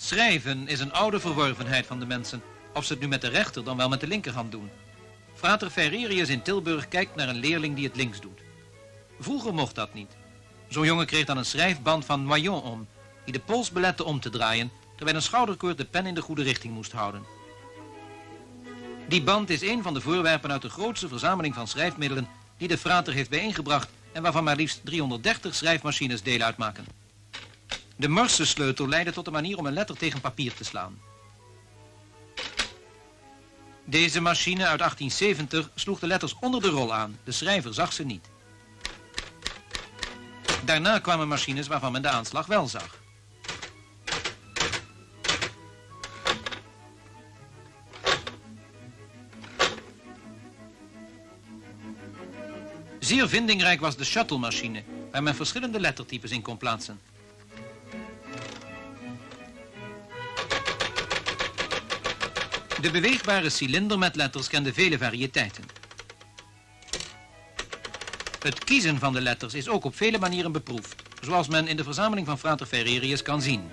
Schrijven is een oude verworvenheid van de mensen, of ze het nu met de rechter dan wel met de linkerhand doen. Frater Ferrerius in Tilburg kijkt naar een leerling die het links doet. Vroeger mocht dat niet. Zo'n jongen kreeg dan een schrijfband van Noyon om, die de pols belette om te draaien, terwijl een schouderkoord de pen in de goede richting moest houden. Die band is een van de voorwerpen uit de grootste verzameling van schrijfmiddelen die de frater heeft bijeengebracht en waarvan maar liefst 330 schrijfmachines deel uitmaken. De Morse-sleutel leidde tot de manier om een letter tegen papier te slaan. Deze machine uit 1870 sloeg de letters onder de rol aan. De schrijver zag ze niet. Daarna kwamen machines waarvan men de aanslag wel zag. Zeer vindingrijk was de shuttle-machine, waar men verschillende lettertypes in kon plaatsen. De beweegbare cilinder met letters kende vele variëteiten. Het kiezen van de letters is ook op vele manieren beproefd, zoals men in de verzameling van Frater Ferrerius kan zien.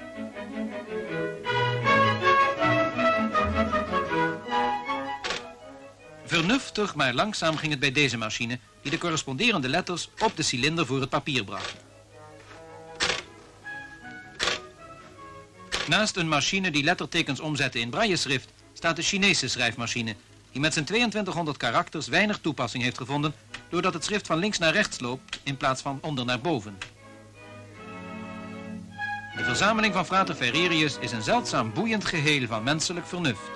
Vernuftig, maar langzaam ging het bij deze machine, die de corresponderende letters op de cilinder voor het papier bracht. Naast een machine die lettertekens omzette in brailleschrift, staat de Chinese schrijfmachine, die met zijn 2200 karakters weinig toepassing heeft gevonden, doordat het schrift van links naar rechts loopt in plaats van onder naar boven. De verzameling van Frater Ferrerius is een zeldzaam boeiend geheel van menselijk vernuft.